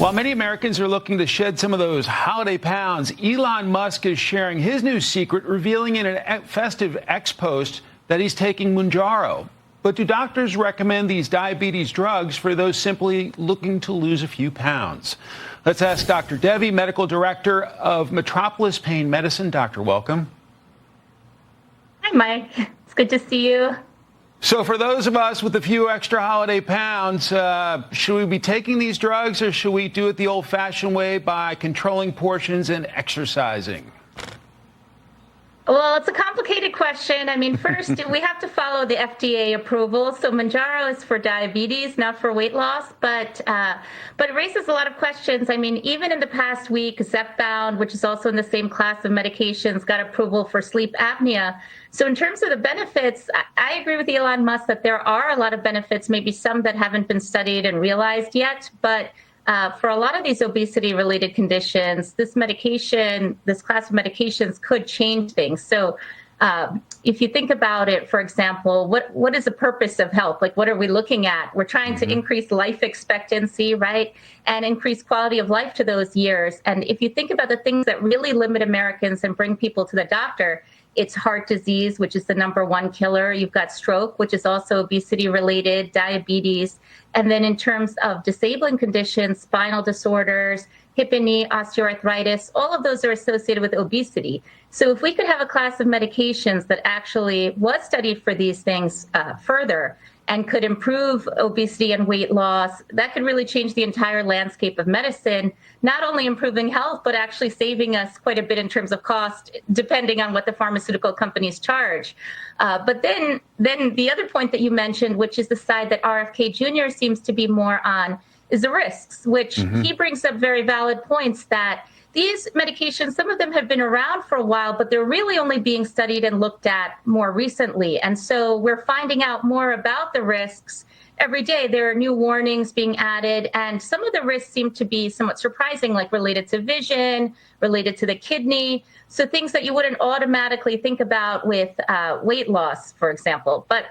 While many Americans are looking to shed some of those holiday pounds, Elon Musk is sharing his new secret, revealing in a festive X post that he's taking Mounjaro. But do doctors recommend these diabetes drugs for those simply looking to lose a few pounds? Let's ask Dr. Devi, Medical Director of Metropolis Pain Medicine. Doctor, welcome. Hi, Mike. It's good to see you. So for those of us with a few extra holiday pounds, should we be taking these drugs or should we do it the old-fashioned way by controlling portions and exercising? Well, it's a complicated question. I mean, first, we have to follow the FDA approval. So Mounjaro is for diabetes, not for weight loss, but it raises a lot of questions. I mean, even in the past week, Zepbound, which is also in the same class of medications, got approval for sleep apnea. So in terms of the benefits, I agree with Elon Musk that there are a lot of benefits, maybe some that haven't been studied and realized yet, but for a lot of these obesity-related conditions, this medication, this class of medications could change things. So if you think about it, for example, what is the purpose of health? Like, what are we looking at? We're trying to increase life expectancy, right? And increase quality of life to those years. And if you think about the things that really limit Americans and bring people to the doctor, it's heart disease, which is the #1 killer. You've got stroke, which is also obesity-related, diabetes. And then in terms of disabling conditions, spinal disorders, hip and knee osteoarthritis, all of those are associated with obesity. So if we could have a class of medications that actually was studied for these things further and could improve obesity and weight loss, that could really change the entire landscape of medicine, not only improving health, but actually saving us quite a bit in terms of cost, depending on what the pharmaceutical companies charge. But then the other point that you mentioned, which is the side that RFK Jr. seems to be more on, is the risks, which he brings up very valid points that these medications, some of them have been around for a while, but they're really only being studied and looked at more recently. And so we're finding out more about the risks every day. There are new warnings being added, and some of the risks seem to be somewhat surprising, like related to vision, related to the kidney. So things that you wouldn't automatically think about with weight loss, for example. But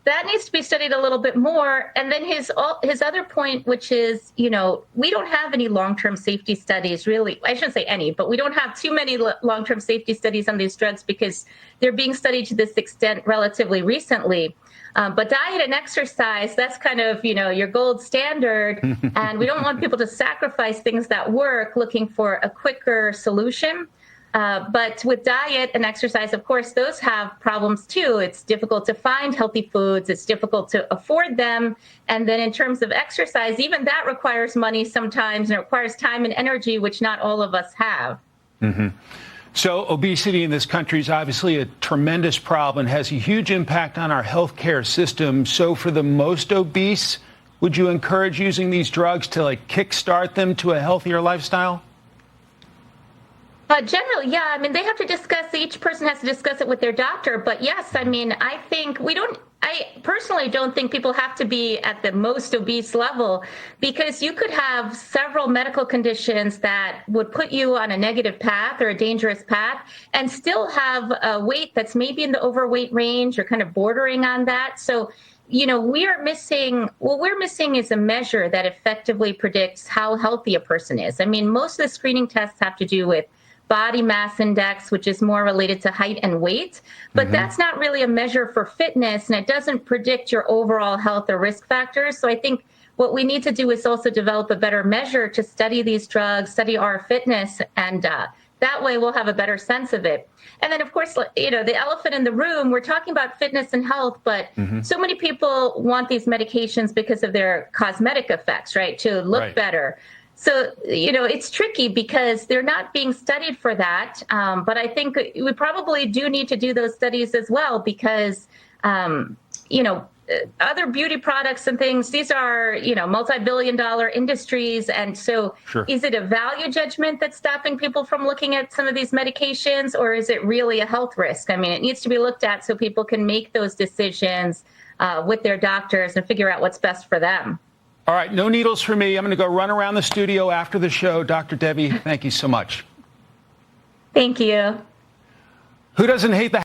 that needs to be studied a little bit more. And then his other point, which is, we don't have any long-term safety studies, really. I shouldn't say any, but we don't have too many long-term safety studies on these drugs because they're being studied to this extent relatively recently. But diet and exercise, that's kind of, your gold standard. And we don't want people to sacrifice things that work looking for a quicker solution. But with diet and exercise, of course, those have problems too. It's difficult to find healthy foods. It's difficult to afford them. And then in terms of exercise, even that requires money sometimes, and it requires time and energy, which not all of us have. So obesity in this country is obviously a tremendous problem and has a huge impact on our healthcare system. So for the most obese, would you encourage using these drugs to kickstart them to a healthier lifestyle? Generally, yeah. I mean, they have to discuss, each person has to discuss it with their doctor. But yes, I mean, I personally don't think people have to be at the most obese level, because you could have several medical conditions that would put you on a negative path or a dangerous path and still have a weight that's maybe in the overweight range or kind of bordering on that. So, we're missing is a measure that effectively predicts how healthy a person is. I mean, most of the screening tests have to do with body mass index, which is more related to height and weight, but that's not really a measure for fitness, and it doesn't predict your overall health or risk factors. So I think what we need to do is also develop a better measure to study these drugs, study our fitness, and that way we'll have a better sense of it. And then, of course, the elephant in the room, we're talking about fitness and health, but so many people want these medications because of their cosmetic effects, right? To look better. So, it's tricky because they're not being studied for that. But I think we probably do need to do those studies as well because, other beauty products and things, these are, multi-billion-dollar industries. And so Is it a value judgment that's stopping people from looking at some of these medications, or is it really a health risk? I mean, it needs to be looked at so people can make those decisions with their doctors and figure out what's best for them. All right, no needles for me. I'm going to go run around the studio after the show. Dr. Devi, thank you so much. Thank you. Who doesn't hate the